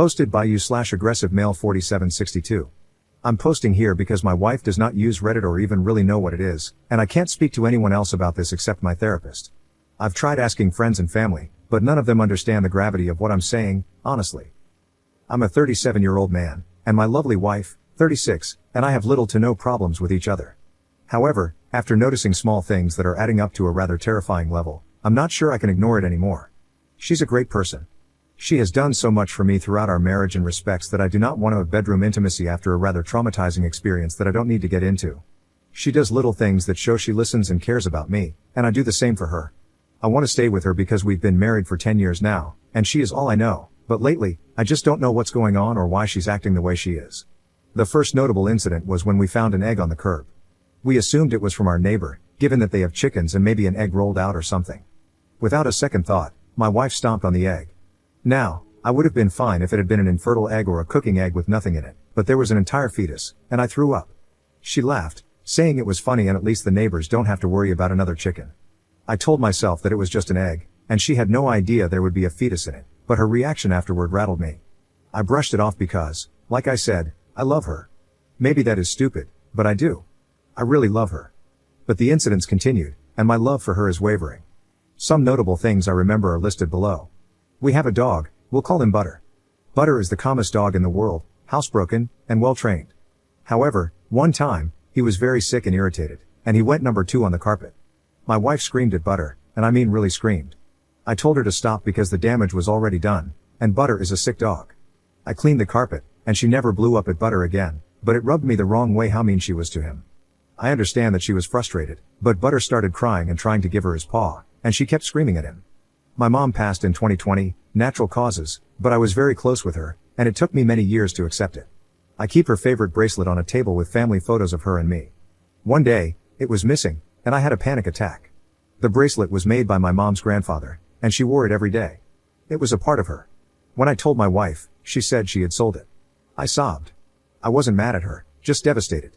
Posted by you/aggressive male 4762. I'm posting here because my wife does not use Reddit or even really know what it is, and I can't speak to anyone else about this except my therapist. I've tried asking friends and family, but none of them understand the gravity of what I'm saying, honestly. I'm a 37-year-old man, and my lovely wife, 36, and I have little to no problems with each other. However, after noticing small things that are adding up to a rather terrifying level, I'm not sure I can ignore it anymore. She's a great person. She has done so much for me throughout our marriage in respects that I do not want to have bedroom intimacy after a rather traumatizing experience that I don't need to get into. She does little things that show she listens and cares about me, and I do the same for her. I want to stay with her because we've been married for 10 years now, and she is all I know, but lately, I just don't know what's going on or why she's acting the way she is. The first notable incident was when we found an egg on the curb. We assumed it was from our neighbor, given that they have chickens and maybe an egg rolled out or something. Without a second thought, my wife stomped on the egg. Now, I would have been fine if it had been an infertile egg or a cooking egg with nothing in it, but there was an entire fetus, and I threw up. She laughed, saying it was funny and at least the neighbors don't have to worry about another chicken. I told myself that it was just an egg, and she had no idea there would be a fetus in it, but her reaction afterward rattled me. I brushed it off because, like I said, I love her. Maybe that is stupid, but I do. I really love her. But the incidents continued, and my love for her is wavering. Some notable things I remember are listed below. We have a dog, we'll call him Butter. Butter is the calmest dog in the world, housebroken, and well-trained. However, one time, he was very sick and irritated, and he went number 2 on the carpet. My wife screamed at Butter, and I mean really screamed. I told her to stop because the damage was already done, and Butter is a sick dog. I cleaned the carpet, and she never blew up at Butter again, but it rubbed me the wrong way how mean she was to him. I understand that she was frustrated, but Butter started crying and trying to give her his paw, and she kept screaming at him. My mom passed in 2020, natural causes, but I was very close with her, and it took me many years to accept it. I keep her favorite bracelet on a table with family photos of her and me. One day, it was missing, and I had a panic attack. The bracelet was made by my mom's grandfather, and she wore it every day. It was a part of her. When I told my wife, she said she had sold it. I sobbed. I wasn't mad at her, just devastated.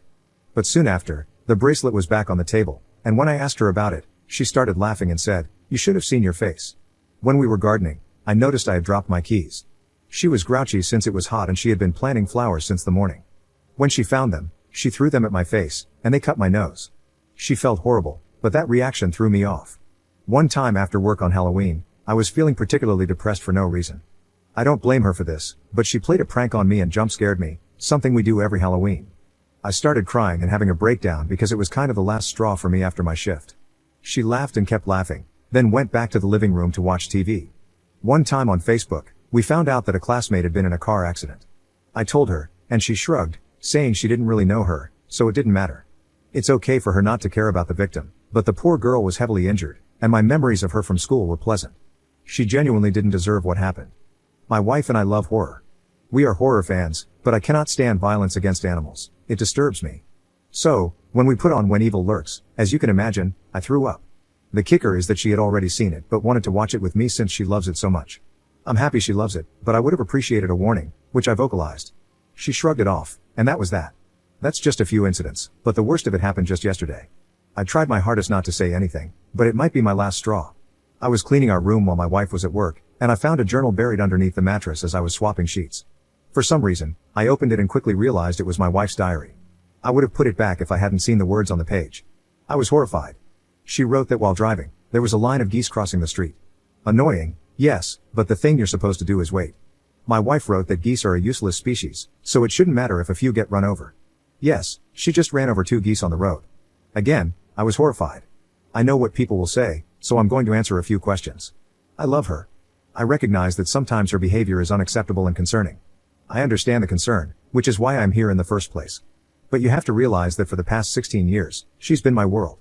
But soon after, the bracelet was back on the table, and when I asked her about it, she started laughing and said, "You should have seen your face." When we were gardening, I noticed I had dropped my keys. She was grouchy since it was hot and she had been planting flowers since the morning. When she found them, she threw them at my face, and they cut my nose. She felt horrible, but that reaction threw me off. One time after work on Halloween, I was feeling particularly depressed for no reason. I don't blame her for this, but she played a prank on me and jump scared me, something we do every Halloween. I started crying and having a breakdown because it was kind of the last straw for me after my shift. She laughed and kept laughing, then went back to the living room to watch TV. One time on Facebook, we found out that a classmate had been in a car accident. I told her, and she shrugged, saying she didn't really know her, so it didn't matter. It's okay for her not to care about the victim, but the poor girl was heavily injured, and my memories of her from school were pleasant. She genuinely didn't deserve what happened. My wife and I love horror. We are horror fans, but I cannot stand violence against animals. It disturbs me. So, when we put on When Evil Lurks, as you can imagine, I threw up. The kicker is that she had already seen it but wanted to watch it with me since she loves it so much. I'm happy she loves it, but I would have appreciated a warning, which I vocalized. She shrugged it off, and that was that. That's just a few incidents, but the worst of it happened just yesterday. I tried my hardest not to say anything, but it might be my last straw. I was cleaning our room while my wife was at work, and I found a journal buried underneath the mattress as I was swapping sheets. For some reason, I opened it and quickly realized it was my wife's diary. I would have put it back if I hadn't seen the words on the page. I was horrified. She wrote that while driving, there was a line of geese crossing the street. Annoying, yes, but the thing you're supposed to do is wait. My wife wrote that geese are a useless species, so it shouldn't matter if a few get run over. Yes, she just ran over 2 geese on the road. Again, I was horrified. I know what people will say, so I'm going to answer a few questions. I love her. I recognize that sometimes her behavior is unacceptable and concerning. I understand the concern, which is why I'm here in the first place. But you have to realize that for the past 16 years, she's been my world.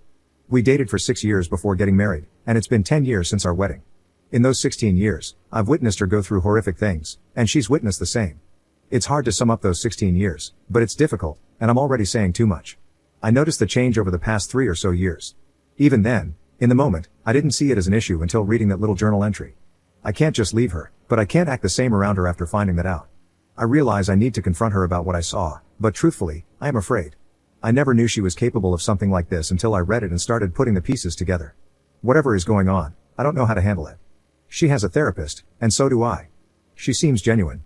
We dated for 6 years before getting married, and it's been 10 years since our wedding. In those 16 years, I've witnessed her go through horrific things, and she's witnessed the same. It's hard to sum up those 16 years, but it's difficult, and I'm already saying too much. I noticed the change over the past 3 or so years. Even then, in the moment, I didn't see it as an issue until reading that little journal entry. I can't just leave her, but I can't act the same around her after finding that out. I realize I need to confront her about what I saw, but truthfully, I am afraid. I never knew she was capable of something like this until I read it and started putting the pieces together. Whatever is going on, I don't know how to handle it. She has a therapist, and so do I. She seems genuine.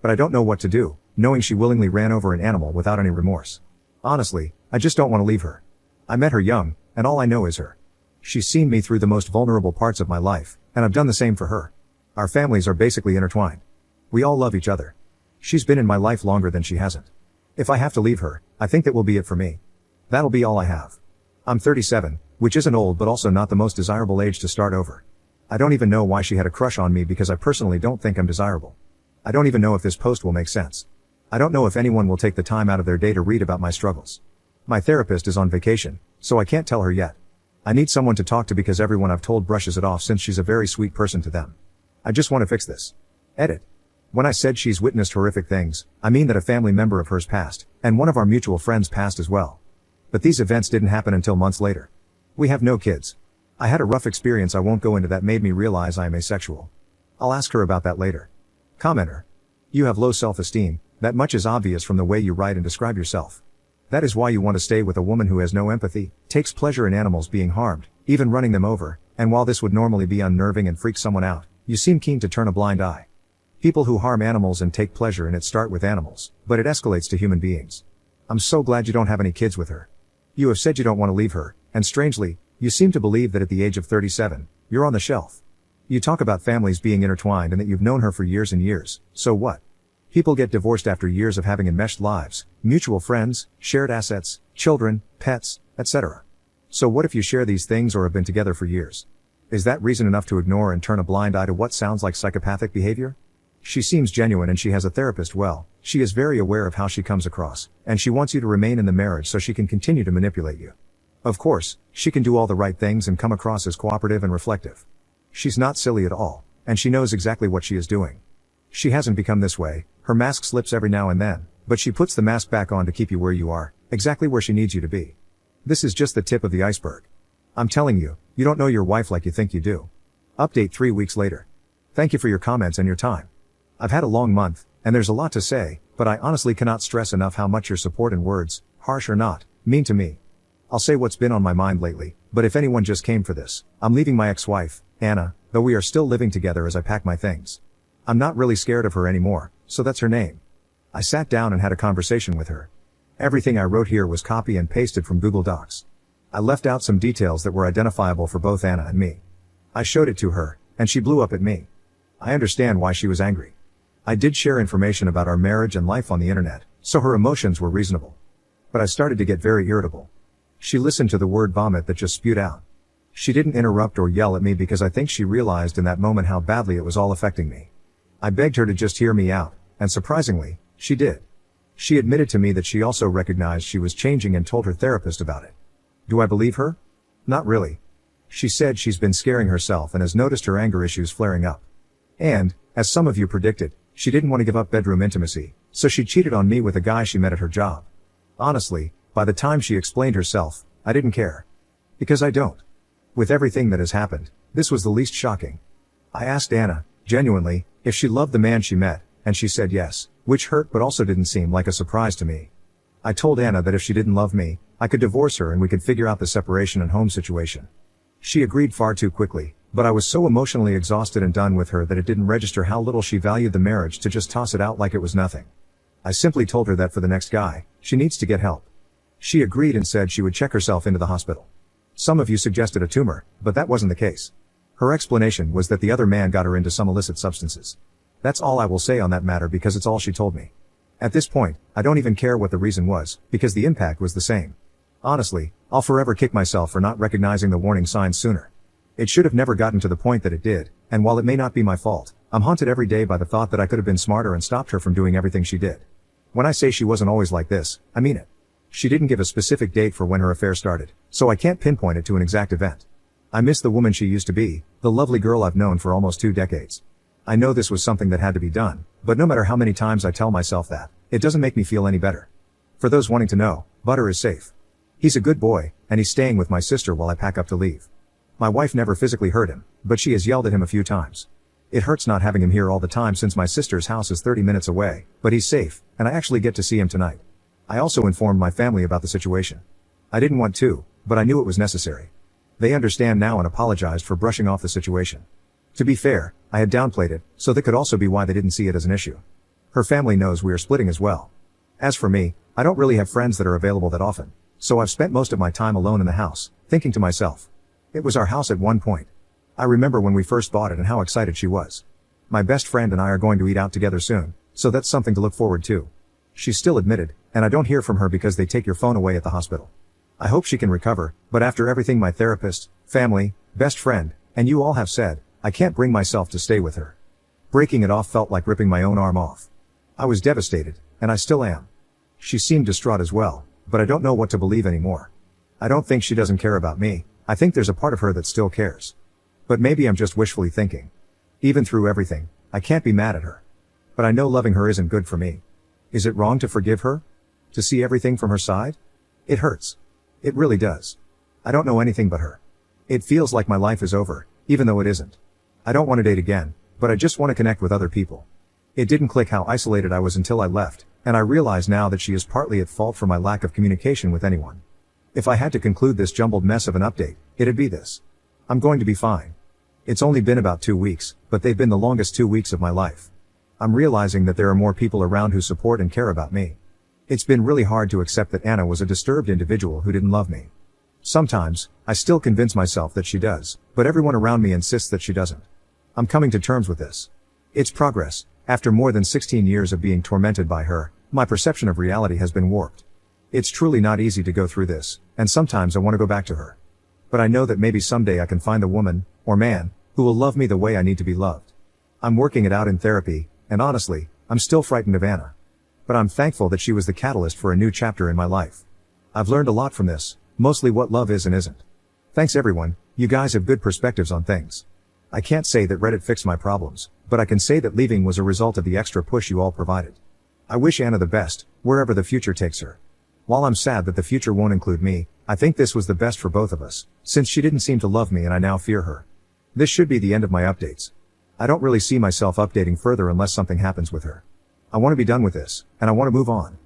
But I don't know what to do, knowing she willingly ran over an animal without any remorse. Honestly, I just don't want to leave her. I met her young, and all I know is her. She's seen me through the most vulnerable parts of my life, and I've done the same for her. Our families are basically intertwined. We all love each other. She's been in my life longer than she hasn't. If I have to leave her, I think that will be it for me. That'll be all I have. I'm 37, which isn't old but also not the most desirable age to start over. I don't even know why she had a crush on me because I personally don't think I'm desirable. I don't even know if this post will make sense. I don't know if anyone will take the time out of their day to read about my struggles. My therapist is on vacation, so I can't tell her yet. I need someone to talk to because everyone I've told brushes it off since she's a very sweet person to them. I just want to fix this. Edit. When I said she's witnessed horrific things, I mean that a family member of hers passed, and one of our mutual friends passed as well. But these events didn't happen until months later. We have no kids. I had a rough experience I won't go into that made me realize I am asexual. I'll ask her about that later. Commenter. You have low self-esteem, that much is obvious from the way you write and describe yourself. That is why you want to stay with a woman who has no empathy, takes pleasure in animals being harmed, even running them over, and while this would normally be unnerving and freak someone out, you seem keen to turn a blind eye. People who harm animals and take pleasure in it start with animals, but it escalates to human beings. I'm so glad you don't have any kids with her. You have said you don't want to leave her, and strangely, you seem to believe that at the age of 37, you're on the shelf. You talk about families being intertwined and that you've known her for years and years, so what? People get divorced after years of having enmeshed lives, mutual friends, shared assets, children, pets, etc. So what if you share these things or have been together for years? Is that reason enough to ignore and turn a blind eye to what sounds like psychopathic behavior? She seems genuine and she has a therapist. Well, she is very aware of how she comes across, and she wants you to remain in the marriage so she can continue to manipulate you. Of course, she can do all the right things and come across as cooperative and reflective. She's not silly at all, and she knows exactly what she is doing. She hasn't become this way, her mask slips every now and then, but she puts the mask back on to keep you where you are, exactly where she needs you to be. This is just the tip of the iceberg. I'm telling you, you don't know your wife like you think you do. Update 3 weeks later. Thank you for your comments and your time. I've had a long month, and there's a lot to say, but I honestly cannot stress enough how much your support and words, harsh or not, mean to me. I'll say what's been on my mind lately, but if anyone just came for this, I'm leaving my ex-wife, Anna, though we are still living together as I pack my things. I'm not really scared of her anymore, so that's her name. I sat down and had a conversation with her. Everything I wrote here was copy and pasted from Google Docs. I left out some details that were identifiable for both Anna and me. I showed it to her, and she blew up at me. I understand why she was angry. I did share information about our marriage and life on the internet, so her emotions were reasonable. But I started to get very irritable. She listened to the word vomit that just spewed out. She didn't interrupt or yell at me because I think she realized in that moment how badly it was all affecting me. I begged her to just hear me out, and surprisingly, she did. She admitted to me that she also recognized she was changing and told her therapist about it. Do I believe her? Not really. She said she's been scaring herself and has noticed her anger issues flaring up. And, as some of you predicted, she didn't want to give up bedroom intimacy, so she cheated on me with a guy she met at her job. Honestly, by the time she explained herself, I didn't care. Because I don't. With everything that has happened, this was the least shocking. I asked Anna, genuinely, if she loved the man she met, and she said yes, which hurt but also didn't seem like a surprise to me. I told Anna that if she didn't love me, I could divorce her and we could figure out the separation and home situation. She agreed far too quickly, but I was so emotionally exhausted and done with her that it didn't register how little she valued the marriage to just toss it out like it was nothing. I simply told her that for the next guy, she needs to get help. She agreed and said she would check herself into the hospital. Some of you suggested a tumor, but that wasn't the case. Her explanation was that the other man got her into some illicit substances. That's all I will say on that matter because it's all she told me. At this point, I don't even care what the reason was, because the impact was the same. Honestly, I'll forever kick myself for not recognizing the warning signs sooner. It should have never gotten to the point that it did, and while it may not be my fault, I'm haunted every day by the thought that I could have been smarter and stopped her from doing everything she did. When I say she wasn't always like this, I mean it. She didn't give a specific date for when her affair started, so I can't pinpoint it to an exact event. I miss the woman she used to be, the lovely girl I've known for almost 2 decades. I know this was something that had to be done, but no matter how many times I tell myself that, it doesn't make me feel any better. For those wanting to know, Butter is safe. He's a good boy, and he's staying with my sister while I pack up to leave. My wife never physically hurt him, but she has yelled at him a few times. It hurts not having him here all the time since my sister's house is 30 minutes away, but he's safe, and I actually get to see him tonight. I also informed my family about the situation. I didn't want to, but I knew it was necessary. They understand now and apologized for brushing off the situation. To be fair, I had downplayed it, so that could also be why they didn't see it as an issue. Her family knows we are splitting as well. As for me, I don't really have friends that are available that often, so I've spent most of my time alone in the house, thinking to myself. It was our house at one point. I remember when we first bought it and how excited she was. My best friend and I are going to eat out together soon, so that's something to look forward to. She's still admitted, and I don't hear from her because they take your phone away at the hospital. I hope she can recover, but after everything my therapist, family, best friend, and you all have said, I can't bring myself to stay with her. Breaking it off felt like ripping my own arm off. I was devastated, and I still am. She seemed distraught as well, but I don't know what to believe anymore. I don't think she doesn't care about me. I think there's a part of her that still cares. But maybe I'm just wishfully thinking. Even through everything, I can't be mad at her. But I know loving her isn't good for me. Is it wrong to forgive her? To see everything from her side? It hurts. It really does. I don't know anything but her. It feels like my life is over, even though it isn't. I don't want to date again, but I just want to connect with other people. It didn't click how isolated I was until I left, and I realize now that she is partly at fault for my lack of communication with anyone. If I had to conclude this jumbled mess of an update, it'd be this. I'm going to be fine. It's only been about 2 weeks, but they've been the longest 2 weeks of my life. I'm realizing that there are more people around who support and care about me. It's been really hard to accept that Anna was a disturbed individual who didn't love me. Sometimes, I still convince myself that she does, but everyone around me insists that she doesn't. I'm coming to terms with this. It's progress. After more than 16 years of being tormented by her, my perception of reality has been warped. It's truly not easy to go through this, and sometimes I want to go back to her. But I know that maybe someday I can find the woman, or man, who will love me the way I need to be loved. I'm working it out in therapy, and honestly, I'm still frightened of Anna. But I'm thankful that she was the catalyst for a new chapter in my life. I've learned a lot from this, mostly what love is and isn't. Thanks everyone, you guys have good perspectives on things. I can't say that Reddit fixed my problems, but I can say that leaving was a result of the extra push you all provided. I wish Anna the best, wherever the future takes her. While I'm sad that the future won't include me, I think this was the best for both of us, since she didn't seem to love me and I now fear her. This should be the end of my updates. I don't really see myself updating further unless something happens with her. I want to be done with this, and I want to move on.